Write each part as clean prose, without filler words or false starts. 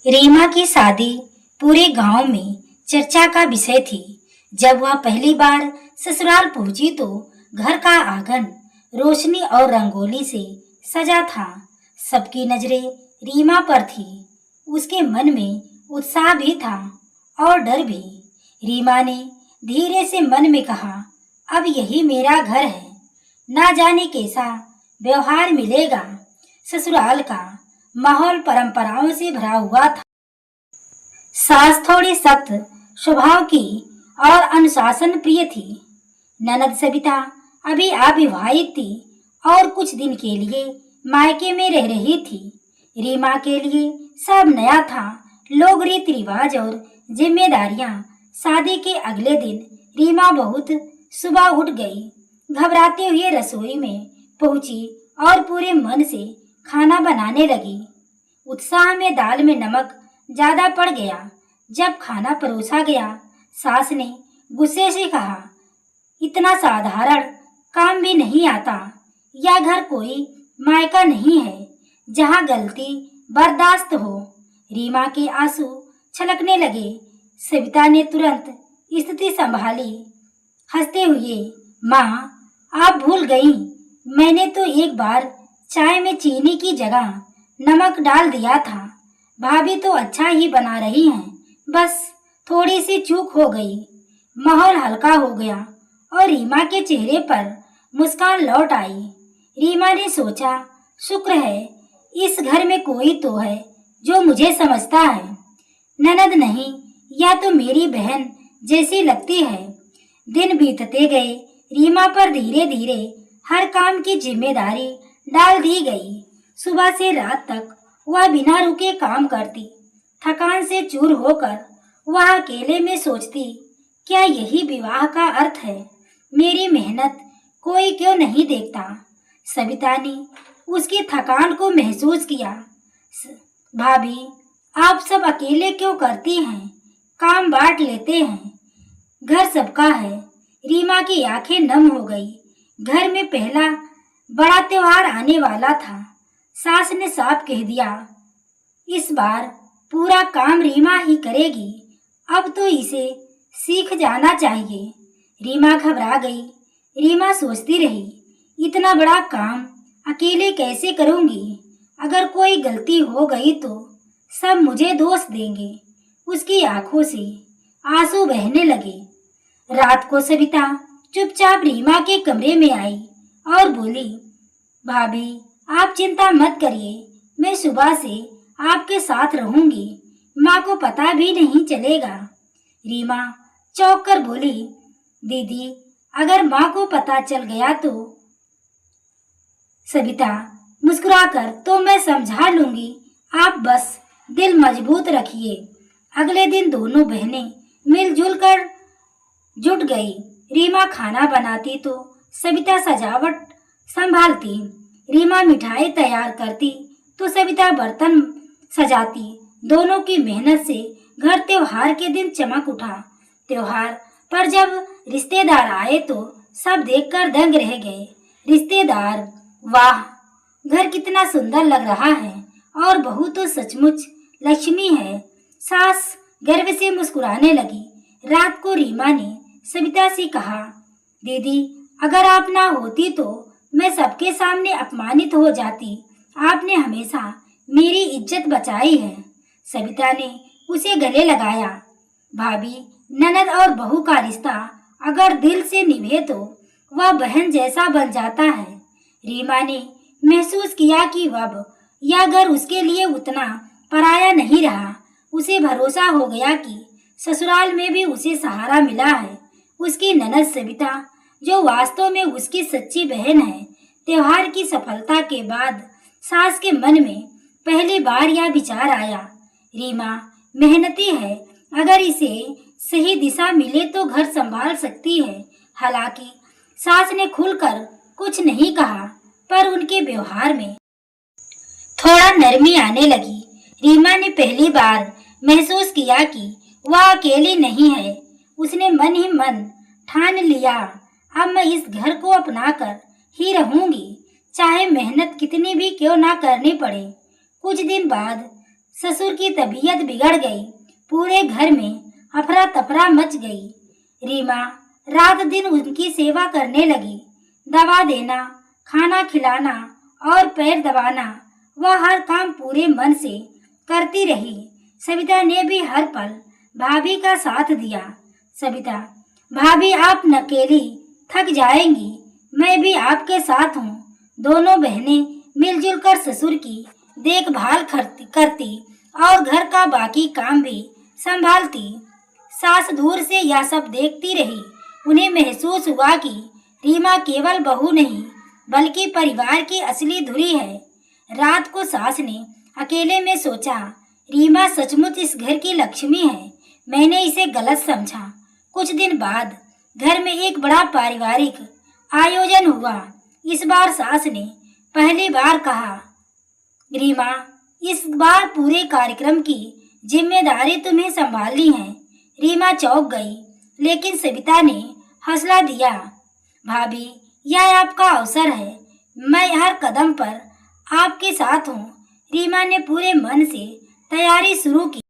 रीमा की शादी पूरे गांव में चर्चा का विषय थी। जब वह पहली बार ससुराल पहुंची तो घर का आंगन रोशनी और रंगोली से सजा था। सबकी नजरें रीमा पर थी। उसके मन में उत्साह भी था और डर भी। रीमा ने धीरे से मन में कहा, अब यही मेरा घर है। ना जाने कैसा व्यवहार मिलेगा। ससुराल का माहौल परंपराओं से भरा हुआ था। सास थोड़ी सख्त स्वभाव की और अनुशासन प्रिय थी। ननद सविता अभी अविवाहित थी और कुछ दिन के लिए मायके में रह रही थी। रीमा के लिए सब नया था। लोग रीति रिवाज और जिम्मेदारियां। शादी के अगले दिन रीमा बहुत सुबह उठ गई। घबराते हुए रसोई में पहुंची और पूरे मन से खाना बनाने लगी। उत्साह में दाल में नमक ज्यादा पड़ गया। जब खाना परोसा गया, सास ने गुस्से से कहा, इतना साधारण काम भी नहीं आता। यह घर कोई मायका नहीं है जहाँ गलती बर्दाश्त हो। रीमा के आंसू छलकने लगे। सविता ने तुरंत स्थिति संभाली। हंसते हुए, माँ, आप भूल गई। मैंने तो एक बार चाय में चीनी की जगह नमक डाल दिया था। भाभी तो अच्छा ही बना रही हैं, बस थोड़ी सी चूक हो गई। माहौल हल्का हो गया और रीमा के चेहरे पर मुस्कान लौट आई। रीमा ने सोचा, शुक्र है इस घर में कोई तो है जो मुझे समझता है। ननद नहीं, या तो मेरी बहन जैसी लगती है। दिन बीतते गए। रीमा पर धीरे धीरे हर काम की जिम्मेदारी डाल दी गई। सुबह से रात तक वह बिना रुके काम करती। थकान से चूर होकर वह अकेले में सोचती, क्या यही विवाह का अर्थ है? मेरी मेहनत कोई क्यों नहीं देखता? सविता ने उसकी थकान को महसूस किया। भाभी, आप सब अकेले क्यों करती हैं? काम बांट लेते हैं, घर सबका है। रीमा की आंखें नम हो गई। घर में पहला बड़ा त्योहार आने वाला था। सास ने साफ कह दिया, इस बार पूरा काम रीमा ही करेगी। अब तो इसे सीख जाना चाहिए। रीमा घबरा गई। रीमा सोचती रही, इतना बड़ा काम अकेले कैसे करूंगी? अगर कोई गलती हो गई तो सब मुझे दोष देंगे। उसकी आंखों से आंसू बहने लगे। रात को सविता चुपचाप रीमा के कमरे में आई और बोली, भाभी, आप चिंता मत करिए। मैं सुबह से आपके साथ रहूंगी। माँ को पता भी नहीं चलेगा। रीमा चौंक कर बोली, दीदी, अगर माँ को पता चल गया तो? सविता मुस्कुराकर, तो मैं समझा लूंगी। आप बस दिल मजबूत रखिए। अगले दिन दोनों बहनें मिलजुल कर जुट गई। रीमा खाना बनाती तो सविता सजावट संभालती। रीमा मिठाई तैयार करती तो सविता बर्तन सजाती। दोनों की मेहनत से घर त्योहार के दिन चमक उठा। त्योहार पर जब रिश्तेदार आए तो सब देखकर दंग रह गए। रिश्तेदार, वाह, घर कितना सुंदर लग रहा है और बहू तो सचमुच लक्ष्मी है। सास गर्व से मुस्कुराने लगी। रात को रीमा ने सविता से कहा, दीदी, अगर आप ना होती तो मैं सबके सामने अपमानित हो जाती। आपने हमेशा मेरी इज्जत बचाई है। सविता ने उसे गले लगाया। भाभी, ननद और बहू का रिश्ता अगर दिल से निभे तो वह बहन जैसा बन जाता है। रीमा ने महसूस किया कि अब यह घर उसके लिए उतना पराया नहीं रहा। उसे भरोसा हो गया कि ससुराल में भी उसे सहारा मिला है। उसकी ननद सविता, जो वास्तव में उसकी सच्ची बहन है। त्योहार की सफलता के बाद सास के मन में पहली बार यह विचार आया, रीमा मेहनती है, अगर इसे सही दिशा मिले तो घर संभाल सकती है। हालांकि सास ने खुलकर कुछ नहीं कहा, पर उनके व्यवहार में थोड़ा नरमी आने लगी। रीमा ने पहली बार महसूस किया कि वह अकेली नहीं है। उसने मन ही मन ठान लिया, अब मैं इस घर को अपनाकर ही रहूंगी, चाहे मेहनत कितनी भी क्यों ना करनी पड़े। कुछ दिन बाद ससुर की तबीयत बिगड़ गई। पूरे घर में अफरा तफरा मच गई। रीमा रात दिन उनकी सेवा करने लगी। दवा देना, खाना खिलाना और पैर दबाना, वह हर काम पूरे मन से करती रही। सविता ने भी हर पल भाभी का साथ दिया। सविता, भाभी आप अकेली थक जाएंगी, मैं भी आपके साथ हूँ। दोनों बहनें मिलजुल कर ससुर की देखभाल करती और घर का बाकी काम भी संभालती। सास दूर से यह सब देखती रही। उन्हें महसूस हुआ कि रीमा केवल बहू नहीं बल्कि परिवार की असली धुरी है। रात को सास ने अकेले में सोचा, रीमा सचमुच इस घर की लक्ष्मी है। मैंने इसे गलत समझा। कुछ दिन बाद घर में एक बड़ा पारिवारिक आयोजन हुआ। इस बार सास ने पहली बार कहा, रीमा, इस बार पूरे कार्यक्रम की जिम्मेदारी तुम्हें संभालनी है। रीमा चौंक गई, लेकिन सविता ने हौसला दिया, भाभी, यह आपका अवसर है। मैं हर कदम पर आपके साथ हूँ। रीमा ने पूरे मन से तैयारी शुरू की।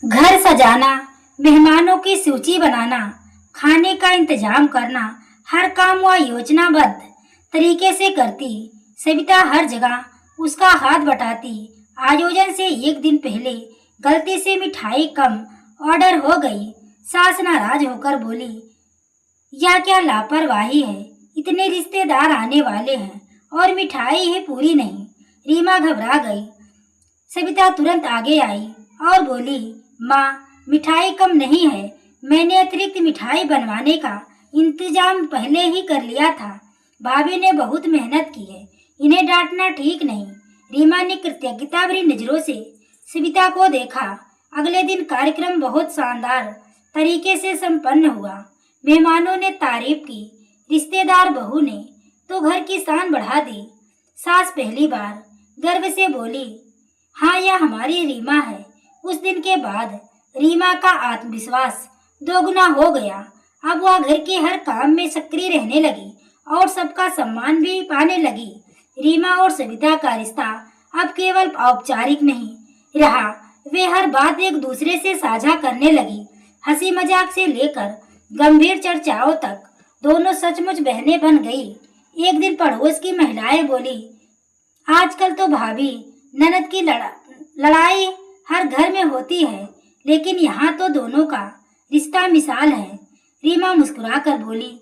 घर सजाना, मेहमानों की सूची बनाना, खाने का इंतजाम करना, हर काम वह योजनाबद्ध तरीके से करती। सविता हर जगह उसका हाथ बटाती। आयोजन से एक दिन पहले गलती से मिठाई कम ऑर्डर हो गई। सास नाराज होकर बोली, यह क्या लापरवाही है, इतने रिश्तेदार आने वाले हैं और मिठाई ही पूरी नहीं। रीमा घबरा गई। सविता तुरंत आगे आई और बोली, माँ, मिठाई कम नहीं है, मैंने अतिरिक्त मिठाई बनवाने का इंतजाम पहले ही कर लिया था। भाभी ने बहुत मेहनत की है, इन्हें डांटना ठीक नहीं। रीमा ने कृतज्ञता भरी नजरों से सविता को देखा। अगले दिन कार्यक्रम बहुत शानदार तरीके से संपन्न हुआ। मेहमानों ने तारीफ की, रिश्तेदार बहू ने तो घर की शान बढ़ा दी। सास पहली बार गर्व से बोली, हाँ, यह हमारी रीमा है। उस दिन के बाद रीमा का आत्मविश्वास दोगुना हो गया। अब वह घर के हर काम में सक्रिय रहने लगी और सबका सम्मान भी पाने लगी। रीमा और सविता का रिश्ता अब केवल औपचारिक नहीं रहा, वे हर बात एक दूसरे से साझा करने लगी। हंसी मजाक से लेकर गंभीर चर्चाओं तक दोनों सचमुच बहनें बन गई। एक दिन पड़ोस की महिलाएं बोली, आजकल तो भाभी ननद की लड़ाई हर घर में होती है, लेकिन यहाँ तो दोनों का रिश्ता मिसाल है। रीमा मुस्कुराकर बोली,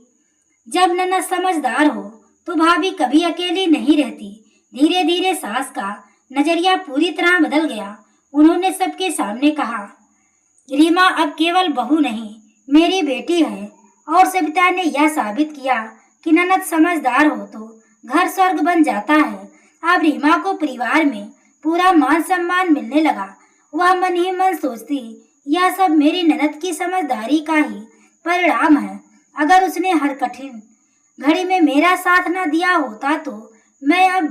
जब ननद समझदार हो तो भाभी कभी अकेली नहीं रहती। धीरे धीरे सास का नजरिया पूरी तरह बदल गया। उन्होंने सबके सामने कहा, रीमा अब केवल बहू नहीं, मेरी बेटी है। और सविता ने यह साबित किया कि ननद समझदार हो तो घर स्वर्ग बन जाता है। अब रीमा को परिवार में पूरा मान सम्मान मिलने लगा। वह मन ही मन सोचती, यह सब मेरी ननद की समझदारी का ही परिणाम है। अगर उसने हर कठिन घड़ी में मेरा साथ न दिया होता तो मैं अब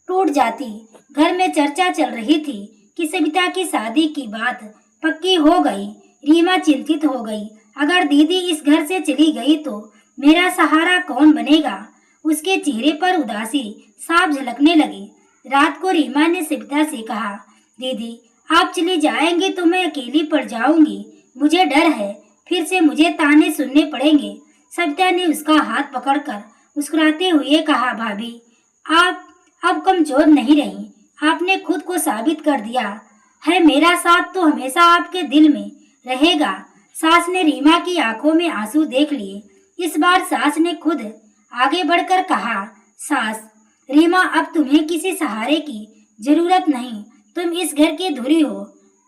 टूट जाती। घर में चर्चा चल रही थी कि सविता की शादी की बात पक्की हो गई। रीमा चिंतित हो गई, अगर दीदी इस घर से चली गई तो मेरा सहारा कौन बनेगा। उसके चेहरे पर उदासी साफ झलकने लगी। रात को रीमा ने सविता से कहा, दीदी, आप चली जाएंगी तो मैं अकेली पड़ जाऊंगी। मुझे डर है फिर से मुझे ताने सुनने पड़ेंगे। सविता ने उसका हाथ पकड़कर मुस्कुराते हुए कहा, भाभी, आप अब कमजोर नहीं रही। आपने खुद को साबित कर दिया है। मेरा साथ तो हमेशा आपके दिल में रहेगा। सास ने रीमा की आंखों में आंसू देख लिए। इस बार सास ने खुद आगे बढ़कर कहा, सास, रीमा, अब तुम्हें किसी सहारे की जरूरत नहीं। तुम इस घर की धुरी हो।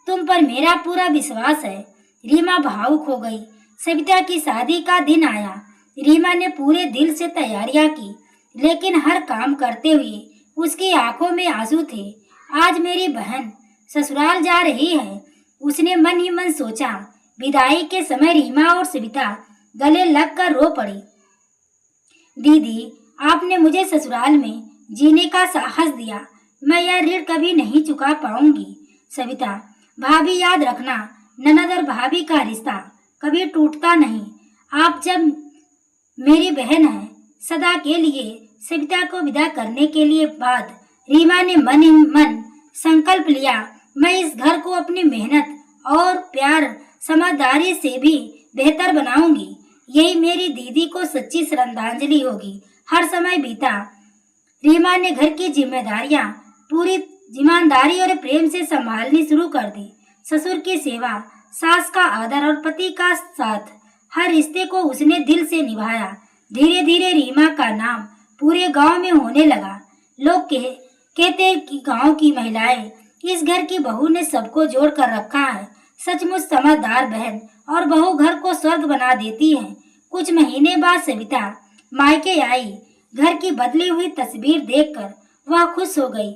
तुम पर मेरा पूरा विश्वास है। रीमा भावुक हो गई। सविता की शादी का दिन आया। रीमा ने पूरे दिल से तैयारियां की, लेकिन हर काम करते हुए उसकी आंखों में आंसू थे। आज मेरी बहन ससुराल जा रही है, उसने मन ही मन सोचा। विदाई के समय रीमा और सविता गले लगकर रो पड़ी। दीदी, आपने मुझे ससुराल में जीने का साहस दिया। मैं यह ऋण कभी नहीं चुका पाऊंगी। सविता, भाभी, याद रखना, ननद और भाभी का रिश्ता कभी टूटता नहीं। आप जब मेरी बहन है, सदा के लिए। सविता को विदा करने के लिए बाद रीमा ने मन ही मन संकल्प लिया, मैं इस घर को अपनी मेहनत और प्यार समझदारी से भी बेहतर बनाऊंगी। यही मेरी दीदी को सच्ची श्रद्धांजलि होगी। हर समय बीता, रीमा ने घर की जिम्मेदारियां पूरी ईमानदारी और प्रेम से संभालनी शुरू कर दी। ससुर की सेवा, सास का आदर और पति का साथ, हर रिश्ते को उसने दिल से निभाया। धीरे धीरे रीमा का नाम पूरे गांव में होने लगा। लोग कहते कि गांव की महिलाएं, इस घर की बहू ने सबको जोड़ कर रखा है। सचमुच समझदार बहन और बहू घर को स्वर्ग बना देती है। कुछ महीने बाद सविता मायके आई। घर की बदली हुई तस्वीर देखकर वह खुश हो गई।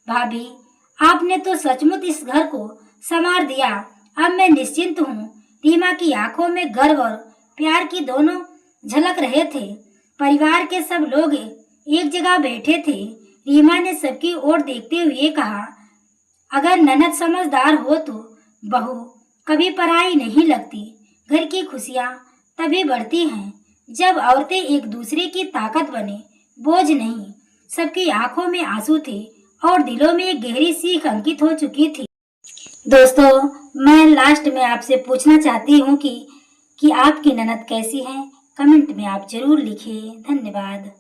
भाभी, आपने तो सचमुच इस घर को संवार दिया। अब मैं निश्चिंत हूँ। रीमा की आंखों में गर्व और प्यार की दोनों झलक रहे थे। परिवार के सब लोग एक जगह बैठे थे। रीमा ने सबकी ओर देखते हुए कहा, अगर ननद समझदार हो तो बहू कभी पराई नहीं लगती। घर की खुशियाँ तभी बढ़ती हैं जब औरतें एक दूसरे की ताकत बने, बोझ नहीं। सबकी आंखों में आंसू थे और दिलों में एक गहरी सीख अंकित हो चुकी थी। दोस्तों, मैं लास्ट में आपसे पूछना चाहती हूँ कि आपकी ननद कैसी है? कमेंट में आप जरूर लिखिए। धन्यवाद।